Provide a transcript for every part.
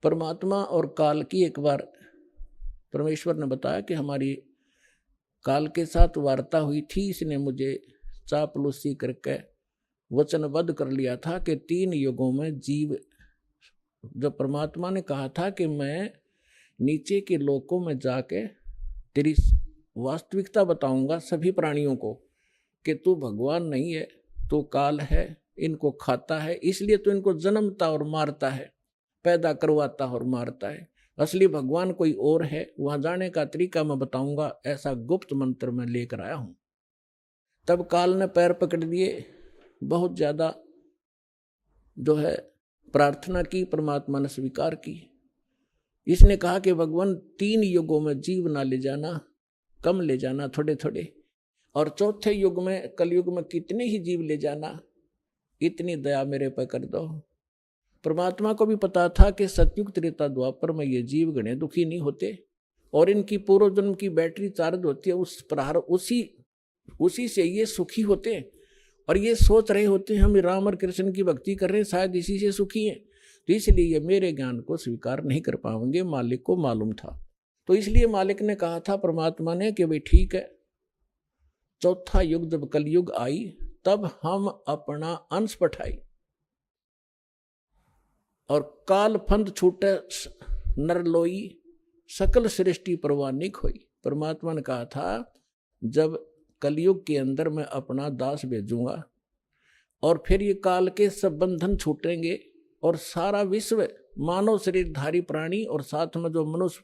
परमात्मा और काल की एक बार परमेश्वर ने बताया कि हमारी काल के साथ वार्ता हुई थी, इसने मुझे चापलूसी करके वचनबद्ध कर लिया था कि 3 युगों में जीव, जब परमात्मा ने कहा था कि मैं नीचे के लोकों में जाके तेरी वास्तविकता बताऊंगा सभी प्राणियों को कि तू भगवान नहीं है, तू काल है, इनको खाता है, इसलिए तो इनको जन्मता और मारता है, पैदा करवाता और मारता है, असली भगवान कोई और है, वहां जाने का तरीका मैं बताऊंगा, ऐसा गुप्त मंत्र मैं लेकर आया हूं। तब काल ने पैर पकड़ दिए, बहुत ज्यादा जो है प्रार्थना की, परमात्मा ने स्वीकार की। इसने कहा कि भगवान 3 युगों में जीव ना ले जाना, कम ले जाना, थोड़े थोड़े, और चौथे युग में, कलयुग में कितने ही जीव ले जाना, इतनी दया मेरे पर कर दो। परमात्मा को भी पता था कि सतयुग त्रेता द्वापर में ये जीव गणे दुखी नहीं होते और इनकी पूर्व जन्म की बैटरी चार्ज होती है, उस प्रहार उसी से ये सुखी होते हैं। और ये सोच रहे होते हैं हम राम और कृष्ण की भक्ति कर रहे हैं, शायद इसी से सुखी हैं, तो इसलिए ये मेरे ज्ञान को स्वीकार नहीं कर पाएंगे। मालिक को मालूम था, तो इसलिए मालिक ने कहा था परमात्मा ने कि भाई ठीक है, चौथा युग जब कलयुग आई तब हम अपना अंश पठाई और काल फंद छूटे नरलोई, सकल सृष्टि परवानिक हुई। परमात्मा ने कहा था जब कलयुग के अंदर मैं अपना दास भेजूंगा और फिर ये काल के सब बंधन छूटेंगे और सारा विश्व मानव शरीरधारी प्राणी और साथ में जो मनुष्य,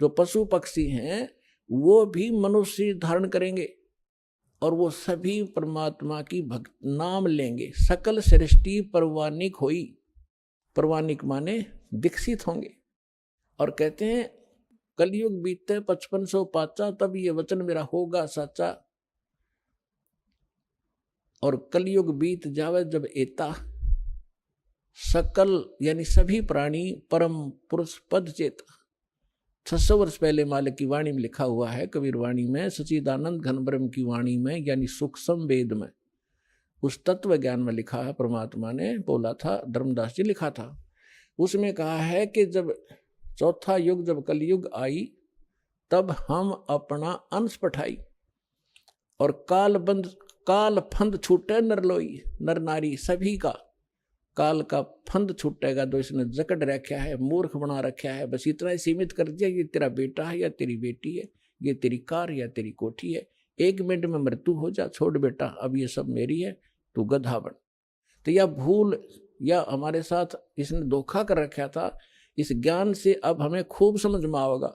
जो पशु पक्षी हैं, वो भी मनुष्य धारण करेंगे और वो सभी परमात्मा की भक्त नाम लेंगे। सकल सृष्टि परवानिक हुई, परवानिक माने विकसित होंगे। और कहते हैं कलयुग बीते 5500 पाचा, तब ये वचन मेरा होगा सच्चा। और कलयुग बीत जावे जब एता, सकल यानी सभी प्राणी परम पुरुष पद चेता। 600 वर्ष पहले मालिक की वाणी में लिखा हुआ है, कबीर वाणी में, सच्चिदानंद घन ब्रह्म की वाणी में, यानी सूक्ष्म वेद में, उस तत्व ज्ञान में लिखा है, परमात्मा ने बोला था, धर्मदास जी लिखा था, उसमें कहा है कि जब चौथा युग जब कलयुग आई तब हम अपना अंश पठाई और काल फंद छूटे नरलोई, नर नारी सभी का काल का फंद छूटेगा। तो इसने जकड़ रखा है, मूर्ख बना रखा है, बस इतना ही सीमित कर दिया, ये तेरा बेटा है या तेरी बेटी है, ये तेरी कार या तेरी कोठी है, 1 मिनट में मृत्यु हो जा, छोड़ बेटा, अब ये सब मेरी है, तू गधा बन। तो यह भूल या हमारे साथ इसने धोखा कर रखा था, इस ज्ञान से अब हमें खूब समझ में आएगा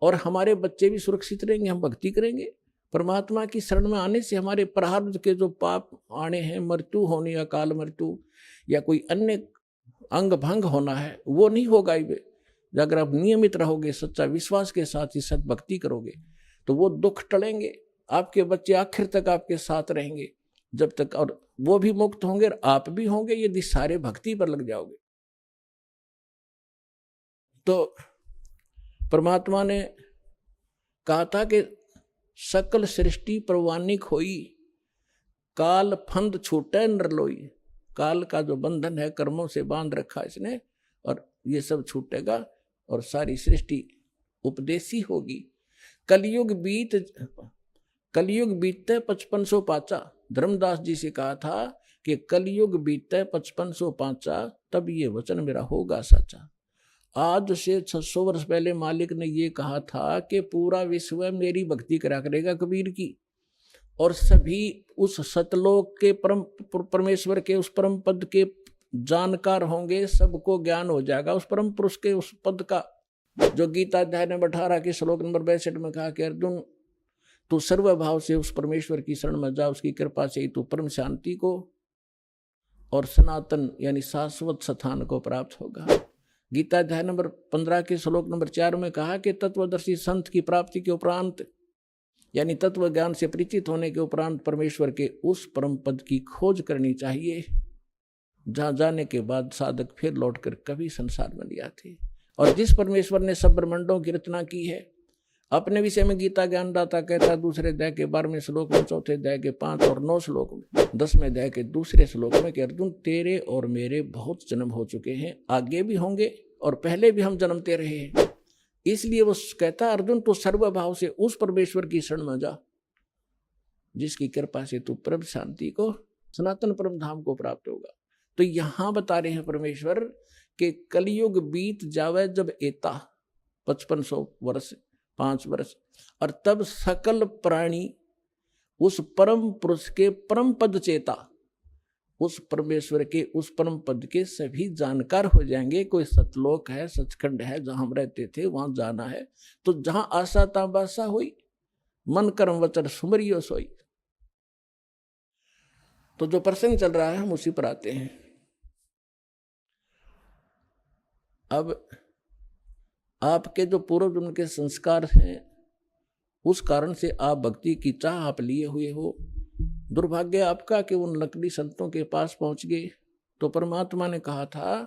और हमारे बच्चे भी सुरक्षित रहेंगे, हम भक्ति करेंगे। परमात्मा की शरण में आने से हमारे प्रारब्ध के जो पाप आने हैं, मृत्यु होनी, अकाल मृत्यु या कोई अन्य अंग भंग होना है, वो नहीं होगा ही। अगर आप नियमित रहोगे, सच्चा विश्वास के साथ ही सद्भक्ति करोगे, तो वो दुख टलेंगे, आपके बच्चे आखिर तक आपके साथ रहेंगे जब तक, और वो भी मुक्त होंगे और आप भी होंगे यदि सारे भक्ति पर लग जाओगे। तो परमात्मा ने कहा था कि सकल सृष्टि परवानिक होई, काल फंद छूटे नरलोई। काल का जो बंधन है, कर्मों से बांध रखा इसने, और ये सब छूटेगा और सारी सृष्टि उपदेशी होगी। कलयुग बीते 5500 पाचा। धर्मदास जी से कहा था कि कलयुग बीते 5500 पाचा, तब ये वचन मेरा होगा सच्चा। आज से 600 वर्ष पहले मालिक ने ये कहा था कि पूरा विश्व मेरी भक्ति करा करेगा कबीर की, और सभी उस सतलोक के परम परमेश्वर के उस परम पद के जानकार होंगे, सबको ज्ञान हो जाएगा उस परम पुरुष के उस पद का, जो गीता अध्याय नंबर 18 के श्लोक नंबर 62 में कहा कि अर्जुन तू सर्वभाव से उस परमेश्वर की शरण में जा, उसकी कृपा से ही तू परम शांति को और सनातन यानी शाश्वत स्थान को प्राप्त होगा। गीता अध्याय नंबर 15 के श्लोक नंबर 4 में कहा कि तत्वदर्शी संत की प्राप्ति के उपरांत यानी तत्व ज्ञान से परिचित होने के उपरांत परमेश्वर के उस परम पद की खोज करनी चाहिए, जहां जाने के बाद साधक फिर लौटकर कभी संसार में नहीं आते। और जिस परमेश्वर ने सब ब्रह्मांडों की रचना की है, अपने विषय में गीता ज्ञानदाता कहता है दूसरे अध्याय के 12वें श्लोक में, चौथे अध्याय के 5 और 9 श्लोक में, 10वें अध्याय के दूसरे श्लोक में कि अर्जुन तेरे और मेरे बहुत जन्म हो चुके हैं, आगे भी होंगे और पहले भी हम जन्मते रहे हैं। इसलिए वो कहता अर्जुन तो सर्वभाव से उस परमेश्वर की शरण में जा जिसकी कृपा से तू परम शांति को, सनातन परम धाम को प्राप्त होगा। तो यहां बता रहे हैं परमेश्वर कि कलयुग बीत जावे जब एता 5500 वर्ष 5 वर्ष, और तब सकल प्राणी उस परम पुरुष के परम पद चेता, उस परमेश्वर के उस परम पद के सभी जानकार हो जाएंगे। कोई सतलोक है, सचखंड है जहां हम रहते थे, वहां जाना है। तो जहां आशा ताबासा हुई, मन कर्म वचन सुमरियो सोई। तो जो प्रसंग चल रहा है हम उसी पर आते हैं। अब आपके जो पूर्व जन्म के संस्कार हैं उस कारण से आप भक्ति की चाह आप लिए हुए हो। दुर्भाग्य आपका कि उन नकली संतों के पास पहुंच गए। तो परमात्मा ने कहा था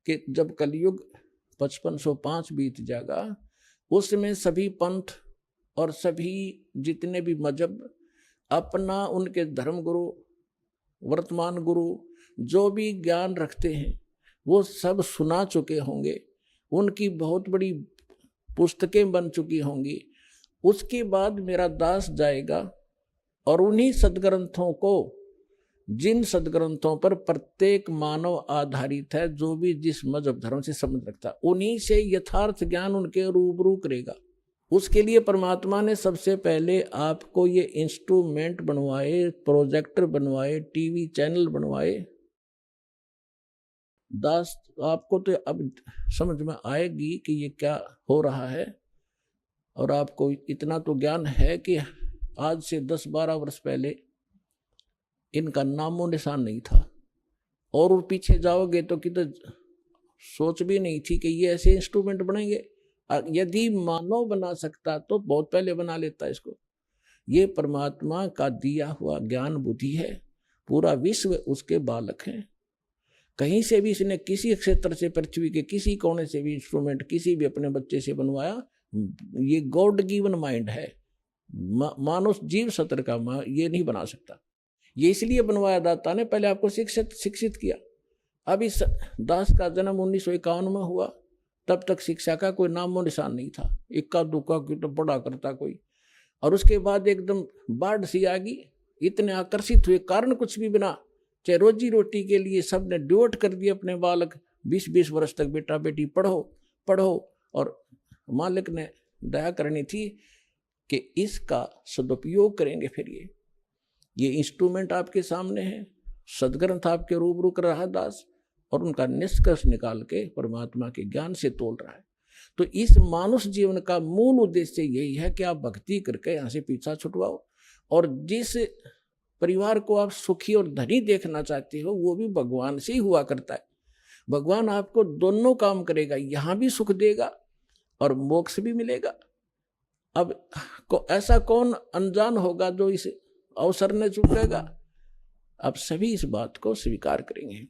कि जब कलयुग 5505 बीत जाएगा, उसमें सभी पंथ और सभी जितने भी मजहब अपना, उनके धर्म गुरु, वर्तमान गुरु जो भी ज्ञान रखते हैं वो सब सुना चुके होंगे, उनकी बहुत बड़ी पुस्तकें बन चुकी होंगी। उसके बाद मेरा दास जाएगा और उन्हीं सदग्रंथों को, जिन सदग्रंथों पर प्रत्येक मानव आधारित है, जो भी जिस मजहब धर्म से संबंध रखता है, उन्हीं से यथार्थ ज्ञान उनके रूबरू करेगा। उसके लिए परमात्मा ने सबसे पहले आपको ये इंस्ट्रूमेंट बनवाए, प्रोजेक्टर बनवाए, टीवी चैनल बनवाए। दास आपको तो अब समझ में आएगी कि ये क्या हो रहा है, और आपको इतना तो ज्ञान है कि आज से 10-12 वर्ष पहले इनका नामो निशान नहीं था, और पीछे जाओगे तो किधर सोच भी नहीं थी कि ये ऐसे इंस्ट्रूमेंट बनेंगे। यदि मानव बना सकता तो बहुत पहले बना लेता इसको। ये परमात्मा का दिया हुआ ज्ञान बुद्धि है, पूरा विश्व उसके बालक हैं। कहीं से भी इसने किसी क्षेत्र से, पृथ्वी के किसी कोने से भी इंस्ट्रूमेंट किसी भी अपने बच्चे से बनवाया, ये गॉड गिवन माइंड है। मानव जीव सत्र का ये नहीं बना सकता। ये इसलिए बनवाया दाता ने, पहले आपको शिक्षित किया। अब इस दास का जन्म 1951 में हुआ, तब तक शिक्षा का कोई नामो निशान नहीं था। इक्का दुक्का की तो पढ़ा करता कोई, और उसके बाद एकदम बाढ़ सी आ गई। इतने आकर्षित हुए, कारण कुछ भी बिना, चाहे रोजी रोटी के लिए सबने डिवोट कर दिए अपने बालक। 20-20 वर्ष तक बेटा बेटी पढ़ो पढ़ो, और मालिक ने दया करनी थी कि इसका सदुपयोग करेंगे। फिर ये इंस्ट्रूमेंट आपके सामने है, सदग्रंथ आपके रूबरू कर रहा दास, और उनका निष्कर्ष निकाल के परमात्मा के ज्ञान से तोल रहा है। तो इस मानुष जीवन का मूल उद्देश्य यही है कि आप भक्ति करके यहाँ से पीछा छुटवाओ, और जिस परिवार को आप सुखी और धनी देखना चाहते हो वो भी भगवान से ही हुआ करता है। भगवान आपको दोनों काम करेगा, यहाँ भी सुख देगा और मोक्ष भी मिलेगा। अब ऐसा कौन अनजान होगा जो इस अवसर ने चूकेगा? अब सभी इस बात को स्वीकार करेंगे।